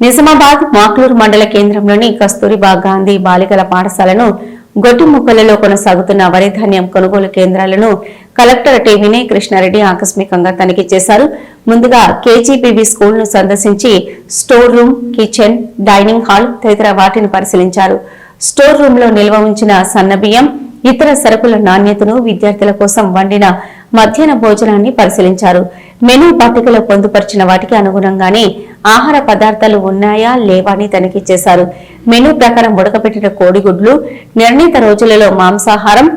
నిజామాబాద్ మాక్లూరు మండల కేంద్రంలోని కస్తూరిబా గాంధీ బాలికల పాఠశాలను గొట్టిముక్కలలో కొనసాగుతున్న వరి ధాన్యం కొనుగోలు కేంద్రాలను కలెక్టర్ టి వినయ్ కృష్ణారెడ్డి ఆకస్మికంగా తనిఖీ చేశారు. ముందుగా కేజీబీవీ స్కూల్ ను సందర్శించి store room, kitchen, dining hall తదితర వాటిని పరిశీలించారు. స్టోర్ రూమ్ లో నిల్వ ఉంచిన సన్నబియ్యం, ఇతర సరుకుల నాణ్యతను, విద్యార్థుల కోసం వండిన మధ్యాహ్న భోజనాన్ని పరిశీలించారు. మెనూ పట్టికలో పొందుపరిచిన వాటికి అనుగుణంగానే ఆహార పదార్థాలు ఉన్నాయా లేవా అని తనిఖీ చేశారు. మెనూ ప్రకారం ఉడకబెట్టిన కోడిగుడ్లు, నిర్ణీత రోజులలో మాంసాహారం,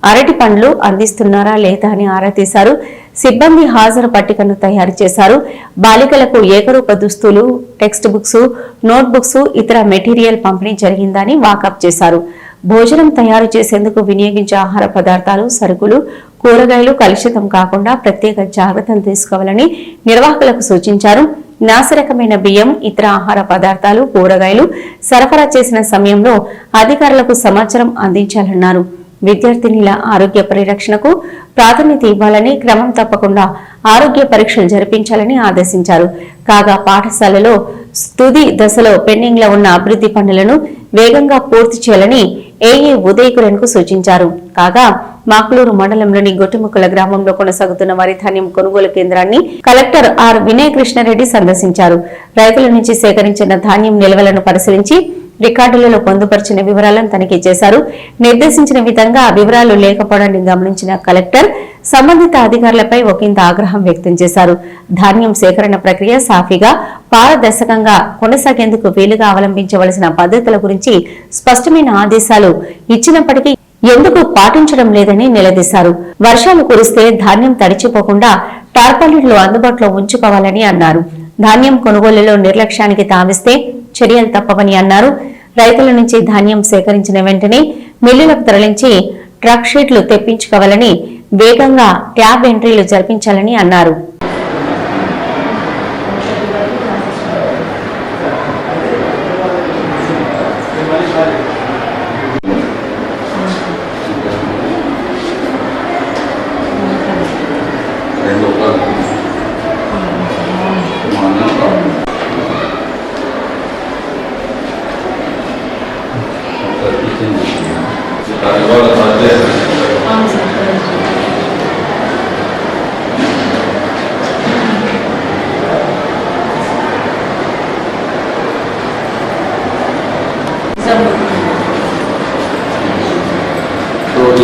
అరటి పండ్లు అందిస్తున్నారా లేదా అని ఆరా తీశారు. సిబ్బంది హాజరు పట్టికను తయారు చేశారు. బాలికలకు ఏకరూప దుస్తులు, టెక్స్ట్ బుక్స్, నోట్ బుక్స్, ఇతర మెటీరియల్ పంపిణీ జరిగిందని వాకప్ చేశారు. భోజనం తయారు చేసేందుకు వినియోగించే ఆహార పదార్థాలు, సరుకులు, కూరగాయలు కలుషితం కాకుండా ప్రత్యేక జాగ్రత్తలు తీసుకోవాలని నిర్వాహకులకు సూచించారు. నాసిరకమైన బియ్యం, ఇతర ఆహార పదార్థాలు, కూరగాయలు సరఫరా చేసిన సమయంలో అధికారులకు సమాచారం అందించాలన్నారు. విద్యార్థినిల ఆరోగ్య పరిరక్షణకు ప్రాధాన్యత ఇవ్వాలని, క్రమం తప్పకుండా ఆరోగ్య పరీక్షలు జరిపించాలని ఆదేశించారు. కాగా పాఠశాలలో తుది దశలో పెండింగ్ లో ఉన్న అభివృద్ధి పనులను వేగంగా పూర్తి చేయాలని ఏఏ ఉదయ్ కిరణ్ కు సూచించారు. కాగా మాక్లూరు మండలంలోని గొట్టిముక్కల గ్రామంలో కొనసాగుతున్న వరి ధాన్యం కొనుగోలు కేంద్రాన్ని కలెక్టర్ ఆర్ వినయ్ కృష్ణారెడ్డి సందర్శించారు. రైతుల నుంచి సేకరించిన ధాన్యం నిల్వలను పరిశీలించి రికార్డులలో పొందుపరిచిన వివరాలను తనిఖీ చేశారు. నిర్దేశించిన విధంగా వివరాలు లేకపోవడాన్ని గమనించిన కలెక్టర్ సంబంధిత అధికారులపై ఒకంత ఆగ్రహం వ్యక్తం చేశారు. ధాన్యం సేకరణ ప్రక్రియ సాఫీగా, పారదర్శకంగా కొనసాగేందుకు వీలుగా అవలంబించవలసిన పద్ధతుల గురించి స్పష్టమైన ఆదేశాలు ఇచ్చినప్పటికీ ఎందుకు పాటించడం లేదని నిలదీశారు. వర్షాలు కురిస్తే ధాన్యం తడిచిపోకుండా టార్పాలిన్లు అందుబాటులో ఉంచుకోవాలని అన్నారు. ధాన్యం కొనుగోలులో నిర్లక్ష్యానికి తావిస్తే చర్యలు తప్పవని అన్నారు. రైతుల నుంచి ధాన్యం సేకరించిన వెంటనే మిల్లులకు తరలించి ట్రక్ షీట్లు తెప్పించుకోవాలని, వేగంగా ట్యాబ్ ఎంట్రీలు జరిపించాలని అన్నారు.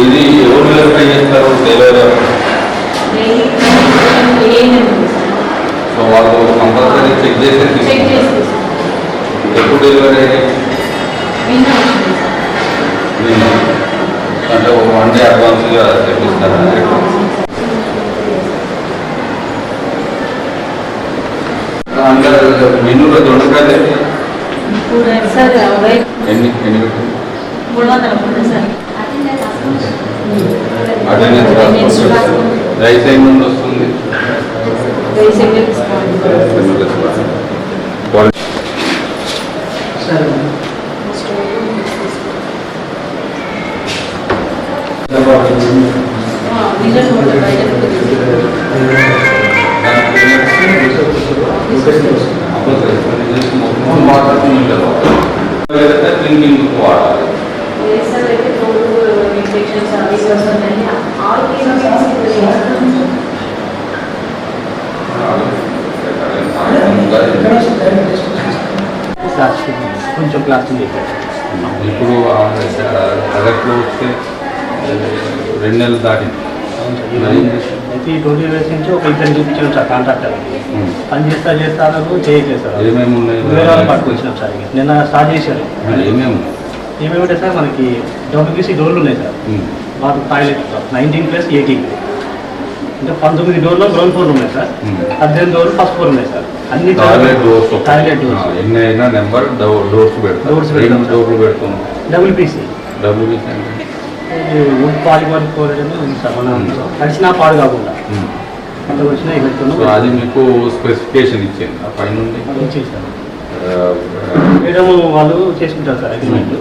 ఇది ఎవరు వెరిఫై చేస్తారు? సో వాళ్ళు కంపల్సరీ చెక్ చేసి ఎప్పుడు డెలివరీ అయ్యాయి అంటే ఒక 1 డే అడ్వాన్స్గా తెప్పిస్తారా? అంటే మెనూలో దొండకాయలు ఎన్ని అటెండెన్స్ రైస్ ఏం నుండి వస్తుంది? డ్రింకింగ్ వాటర్ కొంచెం ప్లాస్టిక్ ఇప్పుడు అదట్లో వస్తే 2 నెలలు దాటింది. అయితే ఈ 20 డేస్ నుంచి ఒక ఇద్దరు చూపించాం సార్ కాంట్రాక్టర్ పని చేస్తారు చేయట్లేదు సార్. ఏమేమి ఉన్నాయి? వేరే వాళ్ళు పట్టుకొచ్చినాం సార్. నిన్న స్టార్ట్ చేశారు. ఏమేమింటే సార్ మనకి డబ్ల్యూబీసీ డోర్లు ఉన్నాయి సార్. మాకు టాయిలెట్ 19+18 అంటే 19 డోర్లో గ్రౌండ్ ఫ్లోర్ ఉన్నాయి సార్. 18 డోర్లు ఫస్ట్ ఫ్లోర్ ఉన్నాయి సార్. అన్ని టాయిలెట్ డోర్స్ ఎన్ని అయినా నెంబర్ డోర్స్ పెడతాం. డబ్ల్యూబీసీ వుడ్ పాలిమర్ ఉంది సార్. మన తడిచినా పాడు కాకుండా అంత వచ్చినా పెడుతున్నాం. అది మీకు స్పెసిఫికేషన్ ఇచ్చింది ఆ పై నుండి ఇచ్చింది సార్. మేడం వాళ్ళు చేసుకుంటారు సార్ అగ్రిమెంట్.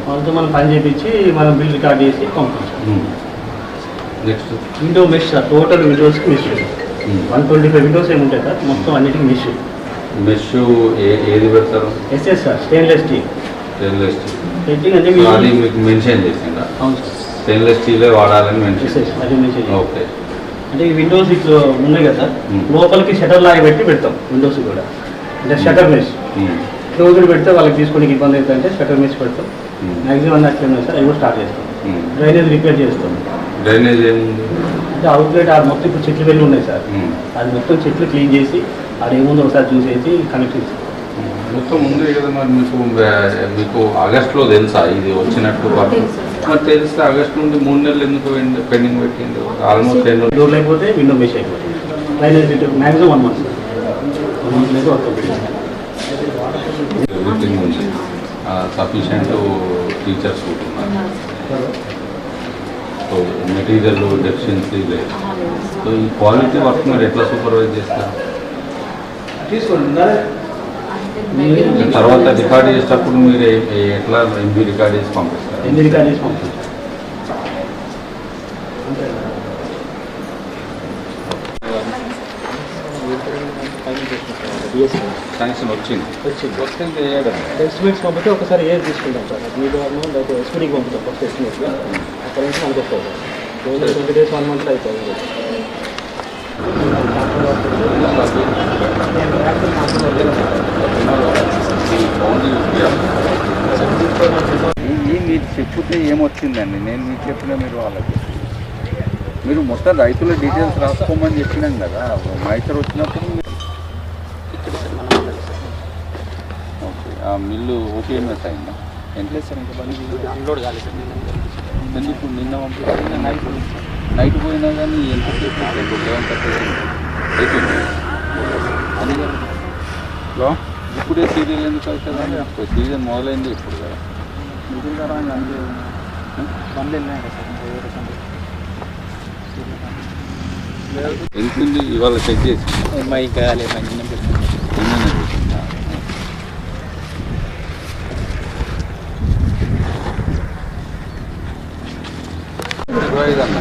వాళ్ళతో మనం పని చేయించి మనం బిల్ రికార్డ్ చేసి పంపుతాం. Next window mesh sir. Total విండోస్కి మెష్ 125 విండోస్ ఏమి ఉంటాయి సార్. మొత్తం అన్నిటికీ మెష్ మెష్ ఏది పెడతారు? SS sir, stainless steel. Stainless steel painting అంటే సో అది మీకు మెన్షన్ చేసిందా? అవును సార్, స్టెయిన్లెస్ స్టీలే వాడాలని మెన్షన్. ఎస్ఎస్ అది మెన్షన్ చేయాలి. ఓకే. అంటే ఈ విండోస్ ఇట్లా ఉన్నాయి కదా సార్, లోపలికి షటర్ లాగా పెట్టి పెడతాం విండోస్ కూడా. అంటే షటర్ మెష్ క్లోజ్డ్ పెడితే వాళ్ళకి తీసుకోవడానికి ఇబ్బంది అవుతుందంటే షటర్ మెష్ పెడతాం. మ్యాక్సిమం అన్నీ అట్లా ఉన్నాయి సార్, అవి కూడా స్టార్ట్ చేస్తాం. డ్రైనేజ్ రిపేర్ చేస్తాం. డ్రైనేజ్ ఏముంది అంటే అవుట్లెట్ ఆ మొత్తం ఇప్పుడు చెట్లు వెళ్ళి ఉన్నాయి సార్, అది మొత్తం చెట్లు క్లీన్ చేసి అది ఏముందో ఒకసారి చూసేసి కనెక్ట్ చేస్తాం. మొత్తం ఉంది కదా మరి మీకు ఆగస్టులో తెలుసా ఇది వచ్చినట్టు? మరి తెలిస్తే ఆగస్ట్ నుండి 3 నెలలు ఎందుకు పెండింగ్ పెట్టింది? ఆల్మోస్ట్ 2 డోర్లు అయిపోతే విండో మెష్ అయిపోతుంది. Drainage repair maximum 1 month sir, 1 month అయితే వర్క్ పెట్టాం. ఎవ్రీథింగ్ ఉంది. సఫిషియంట్ టీచర్స్ ఉంటున్నారు. సో మెటీరియల్ డెఫిషియన్సీ లేదు. సో ఈ క్వాలిటీ వర్క్ మీరు ఎట్లా సూపర్వైజ్ చేస్తారు? తీసుకోండి. తర్వాత రికార్డ్ చేసేటప్పుడు మీరు ఎట్లా ఎంబీ రికార్డ్ చేసి పంపిస్తారు? ఎంబీ రికార్డ్ చేసి పంపిస్తారు. శాంక్షన్ వచ్చింది. వస్తే ఎస్టిమేట్స్ పంపితే ఒకసారి ఏది తీసుకుంటాం సార్, మీరు లేకపోతే ఎస్పీడీకి పంపుతాం ఫస్ట్ ఎస్టిమేట్గా, అక్కడ నుంచి మనకు వస్తుంది సార్. 20 days 1 month అయిపోయింది. మీరు చెప్తే ఏమొచ్చిందండి? నేను మీకు చెప్పిన మీరు వాళ్ళకి మీరు మొత్తం రైతుల డీటెయిల్స్ రాసుకోమని చెప్పినాం కదా. మైసర్ వచ్చినప్పుడు ఓకే, ఆ మిల్లు ఓపీఎంఎస్ అయిందా? ఎంత సార్ ఇంకా పని అన్లోడ్ కాలేదు సార్. ఎందుకు నిన్న పంపిస్తే నైట్ పోయినా కానీ ఎంతసేపు అవుతుంది? అది హలో, ఇప్పుడే సీరియల్ ఎందుకు అవుతుంది? సీజన్ మొదలైంది ఇప్పుడు కదా. ఎంత ఉంది ఇవాళ చెక్ చేసి? అన్న